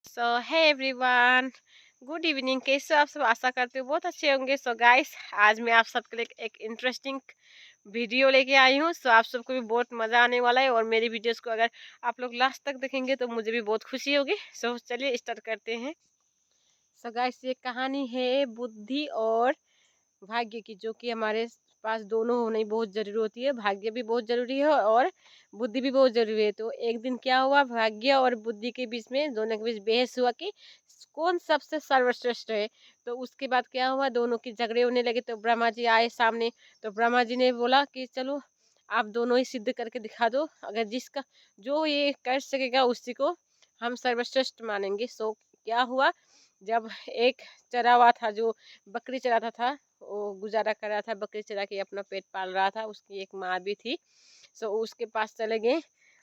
सो hey everyone, good evening. कैसे हो आप सब? आशा करते हो बहुत अच्छे होंगे। सो गाइस, आज मैं आप सबके लिए एक इंटरेस्टिंग वीडियो लेके आई हूँ। सो आप सबको भी बहुत मज़ा आने वाला है और मेरी वीडियोस को अगर आप लोग लास्ट तक देखेंगे तो मुझे भी बहुत खुशी होगी। सो चलिए स्टार्ट करते हैं। सो गाइस, ये कहानी है बुद्धि और भाग्य की, जो कि हमारे पास दोनों होना ही बहुत जरूरी होती है। भाग्य भी बहुत जरूरी है और बुद्धि भी बहुत जरूरी है। तो एक दिन क्या हुआ, भाग्य और बुद्धि के बीच में, दोनों के बीच बहस हुआ कि कौन सबसे सर्वश्रेष्ठ है। तो उसके बाद क्या हुआ, दोनों की झगड़े होने लगे। तो ब्रह्मा जी आए सामने। तो ब्रह्मा जी ने बोला कि चलो आप दोनों ही सिद्ध करके दिखा दो, अगर जिसका जो ये कर सकेगा उसी को हम सर्वश्रेष्ठ मानेंगे। सो क्या हुआ, जब एक चरा हुआ था जो बकरी चराता था, वो गुजारा कर रहा था, बकरी चरा के अपना पेट पाल रहा था, उसकी एक माँ भी थी। सो उसके पास चले गए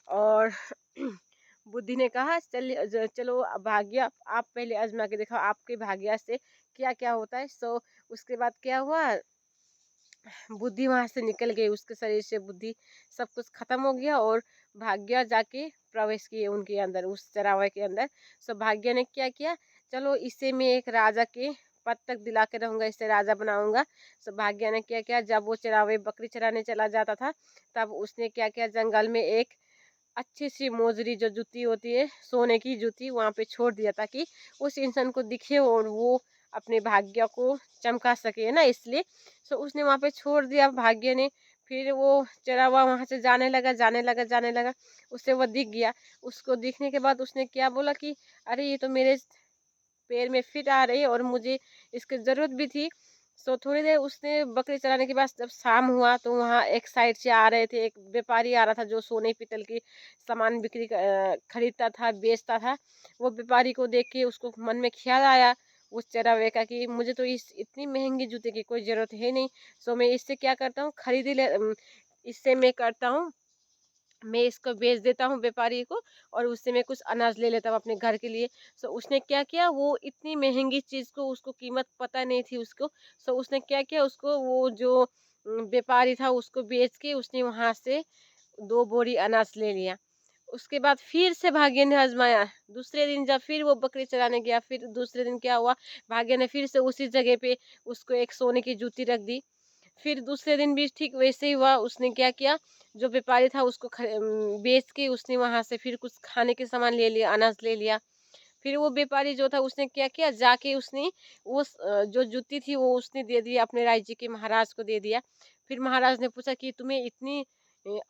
और बुद्धि ने कहा चलो भाग्य आप पहले आजमा के दिखाओ, आपके भाग्य से क्या क्या होता है। सो उसके बाद क्या हुआ, बुद्धि वहां से निकल गई, उसके शरीर से बुद्धि सब कुछ खत्म हो गया और भाग्य जाके प्रवेश किए उनके अंदर, उस चरावे के अंदर। सो भाग्य ने क्या किया, चलो इसे मैं एक राजा के पद तक दिला के रहूंगा, इसे राजा बनाऊंगा। सो भाग्य ने क्या किया, जब वो चरावे बकरी चराने चला जाता था तब उसने क्या किया, जंगल में एक अच्छी सी मोजरी जो जूती होती है, सोने की जूती, वहां पे छोड़ दिया ताकि उस इंसान को दिखे और वो अपने भाग्य को चमका सके, है ना, इसलिए। सो उसने वहां पे छोड़ दिया भाग्य ने। फिर वो चरावा वहां से जाने लगा, जाने लगा, जाने लगा। उससे वो दिख गया। उसको दिखने के बाद उसने क्या बोला कि अरे ये तो मेरे पैर में फिट आ रही है और मुझे इसकी ज़रूरत भी थी। सो थोड़ी देर उसने बकरी चराने के बाद जब शाम हुआ तो वहाँ एक साइड से आ रहे थे, एक व्यापारी आ रहा था जो सोने पीतल की सामान खरीदता था, बेचता था। वो व्यापारी को देख के उसको मन में ख्याल आया उस चरावे का कि मुझे तो इस इतनी महंगी जूते की कोई ज़रूरत है नहीं। सो मैं इससे क्या करता हूँ, इससे मैं करता हूँ, मैं इसको बेच देता हूँ व्यापारी को और उससे मैं कुछ अनाज ले लेता हूँ अपने घर के लिए। सो उसने क्या किया, वो इतनी महंगी चीज़ को, उसको कीमत पता नहीं थी उसको। सो उसने क्या किया, उसको वो जो व्यापारी था उसको बेच के उसने वहाँ से 2 बोरी अनाज ले लिया। उसके बाद फिर से भाग्य ने आजमाया। दूसरे दिन जब फिर वो बकरी चराने गया, फिर दूसरे दिन क्या हुआ, भाग्य ने फिर से उसी जगह पे उसको एक सोने की जूती रख दी। फिर दूसरे दिन भी ठीक वैसे ही हुआ। उसने क्या किया, जो व्यापारी था उसको बेच के उसने वहां से फिर कुछ खाने के सामान ले लिया, अनाज ले लिया। फिर वो व्यापारी जो था उसने क्या किया, जाके उसने जो जूती थी वो उसने दे दिया, अपने राज्य के महाराज को दे दिया। फिर महाराज ने पूछा कि तुम्हें इतनी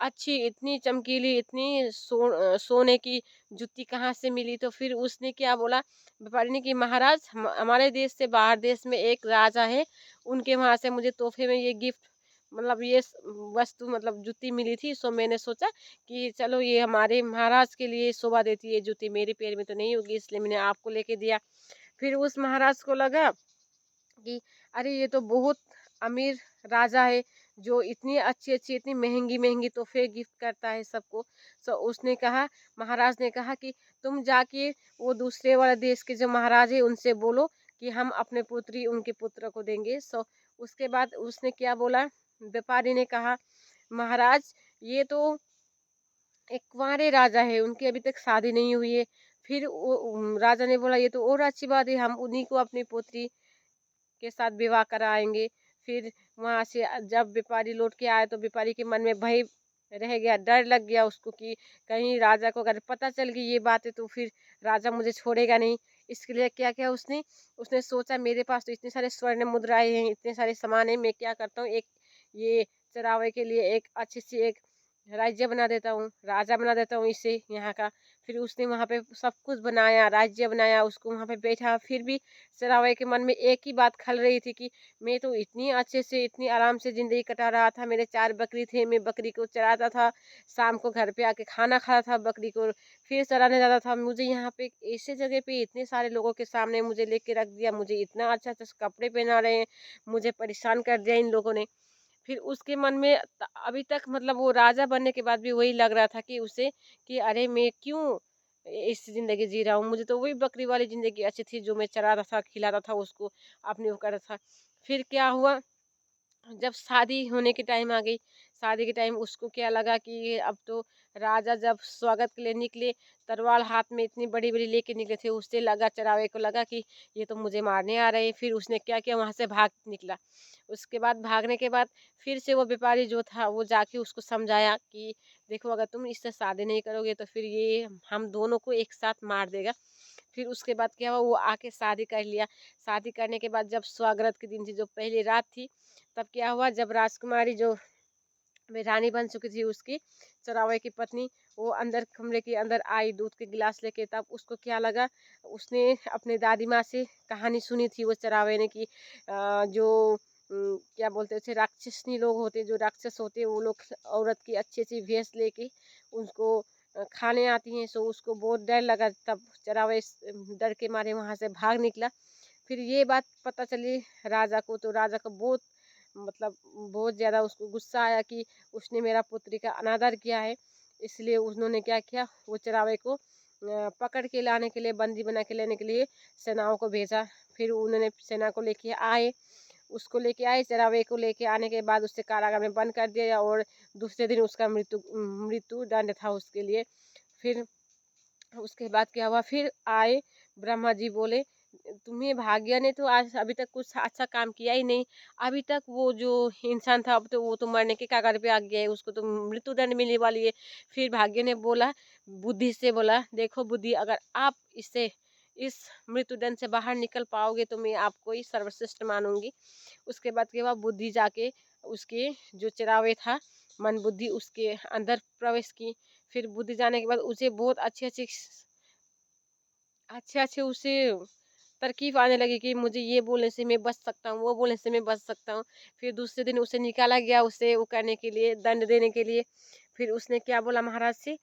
अच्छी, इतनी चमकीली, इतनी सोने की जूती कहाँ से मिली। तो फिर उसने क्या बोला, व्यापारी ने, कि महाराज हमारे देश से बाहर देश में एक राजा है, उनके वहां से मुझे तोहफे में ये गिफ्ट, मतलब ये वस्तु, मतलब जूती मिली थी। सो मैंने सोचा कि चलो ये हमारे महाराज के लिए शोभा देती है जूती, मेरे पैर में तो नहीं होगी, इसलिए मैंने आपको लेके दिया। फिर उस महाराज को लगा कि अरे ये तो बहुत अमीर राजा है, जो इतनी अच्छी अच्छी, इतनी महंगी महंगी तोहफे गिफ्ट करता है सबको। सो उसने कहा, महाराज ने कहा कि तुम जाके वो दूसरे वाले देश के जो महाराज है उनसे बोलो कि हम अपने पुत्री उनके पुत्र को देंगे। सो उसके बाद उसने क्या बोला, व्यापारी ने कहा, महाराज ये तो एक कुंवारे राजा है, उनकी अभी तक शादी नहीं हुई है। फिर राजा ने बोला, ये तो और अच्छी बात है, हम उन्हीं को अपनी पुत्री के साथ विवाह कराएंगे। फिर वहां से जब व्यापारी लौट के आए तो व्यापारी के मन में भय रह गया, डर लग गया उसको कि कहीं राजा को अगर पता चल गई ये बात है तो फिर राजा मुझे छोड़ेगा नहीं। इसके लिए क्या किया उसने, उसने सोचा मेरे पास तो इतने सारे स्वर्ण मुद्राएं हैं, इतने सारे सामान है, मैं क्या करता हूँ, एक ये चरावे के लिए एक अच्छी सी एक राज्य बना देता हूँ, राजा बना देता हूँ इसे यहाँ का। फिर उसने वहाँ पे सब कुछ बनाया, राज्य बनाया, उसको वहाँ पे बैठा। फिर भी सरावय के मन में एक ही बात खल रही थी कि मैं तो इतनी अच्छे से, इतनी आराम से जिंदगी कटा रहा था, मेरे 4 बकरी थे, मैं बकरी को चराता था, शाम को घर पे आके खाना खाता था, बकरी को फिर चराने जाता था। मुझे यहाँ पे ऐसे जगह पे इतने सारे लोगों के सामने मुझे लेके रख दिया, मुझे इतना अच्छा अच्छा कपड़े पहना रहे हैं, मुझे परेशान कर दिया इन लोगों ने। फिर उसके मन में अभी तक, मतलब वो राजा बनने के बाद भी वही लग रहा था कि उसे, कि अरे मैं क्यों इस जिंदगी जी रहा हूँ, मुझे तो वही बकरी वाली जिंदगी अच्छी थी जो मैं चराता था, खिलाता था उसको, अपने वो करता था। फिर क्या हुआ, जब शादी होने की टाइम आ गई, शादी के टाइम उसको क्या लगा कि अब तो राजा जब स्वागत के लिए निकले, तलवार हाथ में इतनी बड़ी बड़ी लेके निकले थे, उससे लगा, चरावे को लगा कि ये तो मुझे मारने आ रहे हैं। फिर उसने क्या किया, वहाँ से भाग निकला। उसके बाद भागने के बाद फिर से वो व्यापारी जो था वो जाके उसको समझाया कि देखो, अगर तुम इससे शादी नहीं करोगे तो फिर ये हम दोनों को एक साथ मार देगा। फिर उसके बाद क्या हुआ, वो आके शादी कर लिया। शादी करने के बाद जब स्वागत के दिन थी, जो पहली रात थी, तब क्या हुआ, जब राजकुमारी जो वे रानी बन चुकी थी, उसकी चरावे की पत्नी, वो अंदर कमरे के अंदर आई दूध के गिलास लेके। तब उसको क्या लगा, उसने अपने दादी माँ से कहानी सुनी थी वो चरावे ने कि जो क्या बोलते थे, राक्षसनी लोग होते, जो राक्षस होते, वो लोग औरत की अच्छी अच्छी भेष लेके उनको खाने आती हैं। सो उसको बहुत डर लगा। तब चरावे डर के मारे वहाँ से भाग निकला। फिर ये बात पता चली राजा को, तो राजा को बहुत मतलब बहुत ज़्यादा उसको गुस्सा आया कि उसने मेरा पुत्री का अनादर किया है। इसलिए उन्होंने क्या किया, वो चरावे को पकड़ के लाने के लिए, बंदी बना के लेने के लिए सेनाओं को भेजा। फिर उन्होंने सेना को लेके आए, उसको लेके आए। चरावे को लेके आने के बाद उससे कारागार में बंद कर दिया, और दूसरे दिन उसका मृत्यु दंड था उसके लिए। फिर उसके बाद क्या हुआ, फिर आए ब्रह्मा जी, बोले तुम्हें भाग्य ने तो आज अभी तक कुछ अच्छा काम किया ही नहीं। अभी तक वो जो इंसान था, अब तो वो तो मरने के कगार पे आ गया है, उसको तो मृत्यु दंड मिलने वाली है। फिर भाग्य ने बोला, बुद्धि से बोला, देखो बुद्धि, अगर आप इससे इस मृत्यु दंड से बाहर निकल पाओगे तो मैं आपको ही सर्वश्रेष्ठ मानूंगी। उसके बाद के बाद बुद्धि जाके उसके जो चिरावे था, मन बुद्धि, उसके अंदर प्रवेश की। फिर बुद्धि जाने के बाद उसे बहुत अच्छे अच्छे अच्छे अच्छे उसे तरकीब आने लगी कि मुझे ये बोलने से मैं बच सकता हूँ, वो बोलने से मैं बच सकता हूँ। फिर दूसरे दिन उसे निकाला गया, उसे वो करने के लिए, दंड देने के लिए। फिर उसने क्या बोला महाराज से,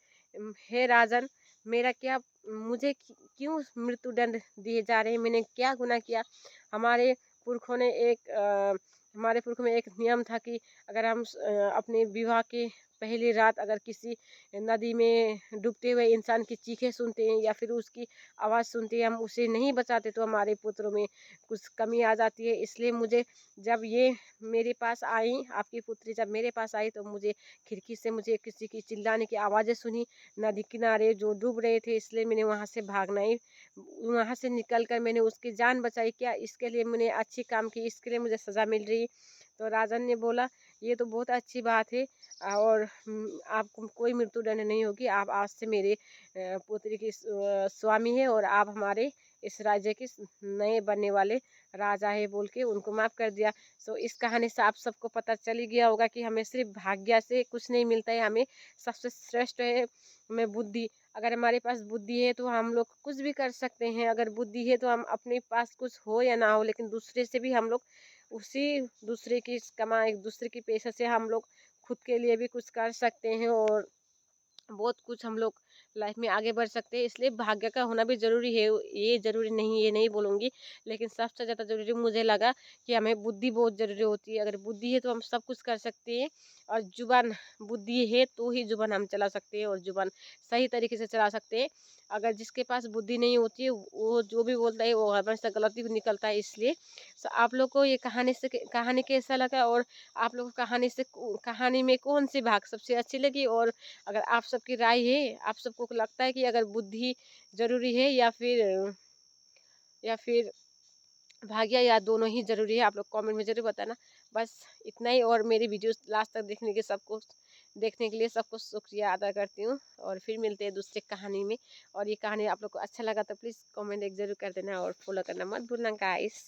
हे राजन, मेरा क्या, मुझे क्यों मृत्यु दंड दिए जा रहे हैं, मैंने क्या गुनाह किया। हमारे पुरखों ने एक हमारे पुरखों में एक नियम था कि अगर हम अपने विवाह के पहली रात अगर किसी नदी में डूबते हुए इंसान की चीखें सुनते हैं या फिर उसकी आवाज़ सुनते हैं, हम उसे नहीं बचाते तो हमारे पुत्रों में कुछ कमी आ जाती है। इसलिए मुझे जब ये मेरे पास आई, आपकी पुत्री जब मेरे पास आई, तो मुझे खिड़की से मुझे किसी की चिल्लाने की आवाज़ें सुनी, नदी किनारे जो डूब रहे थे। इसलिए मैंने वहाँ से भागना ही, वहाँ से निकल कर मैंने उसकी जान बचाई। क्या इसके लिए मैंने अच्छी काम की, इसके लिए मुझे सज़ा मिल रही। तो राजन ने बोला, ये तो बहुत अच्छी बात है, और आपको कोई मृत्यु दंड नहीं होगी। आप आज से मेरे पुत्री की स्वामी है, और आप हमारे इस राज्य के नए बनने वाले राजा है, बोल के उनको माफ़ कर दिया। सो इस कहानी से आप सबको पता चल ही गया होगा कि हमें सिर्फ भाग्य से कुछ नहीं मिलता है, हमें सबसे श्रेष्ठ है हमें बुद्धि। अगर हमारे पास बुद्धि है तो हम लोग कुछ भी कर सकते हैं। अगर बुद्धि है तो हम अपने पास कुछ हो या ना हो, लेकिन दूसरे से भी हम लोग उसी दूसरे की कमाई, दूसरे की पैसे से हम लोग खुद के लिए भी कुछ कर सकते हैं, और बहुत कुछ हम लोग लाइफ में आगे बढ़ सकते हैं। इसलिए भाग्य का होना भी ज़रूरी है, ये ज़रूरी नहीं, ये नहीं बोलूँगी, लेकिन सबसे ज़्यादा ज़रूरी मुझे लगा कि हमें बुद्धि बहुत ज़रूरी होती है। अगर बुद्धि है तो हम सब कुछ कर सकते हैं, और जुबान, बुद्धि है तो ही जुबान हम चला सकते हैं, और जुबान सही तरीके से चला सकते हैं। अगर जिसके पास बुद्धि नहीं होती है, वो जो भी बोलता है वो हमेशा गलती निकलता है। इसलिए आप लोग को ये कहानी कैसा लगा, और आप लोग को कहानी में कौन सी भाग सबसे अच्छी लगी, और अगर आप सबकी राय है, आप सबको लगता है कि अगर बुद्धि ज़रूरी है या फिर भाग्य, या दोनों ही ज़रूरी है, आप लोग कमेंट में ज़रूर बताना। बस इतना ही, और मेरी वीडियोस लास्ट तक देखने के लिए सबको शुक्रिया अदा करती हूँ, और फिर मिलते हैं दूसरे कहानी में। और ये कहानी आप लोग को अच्छा लगा तो प्लीज़ कमेंट एक ज़रूर कर देना, और फॉलो करना मत भूलना गाइस।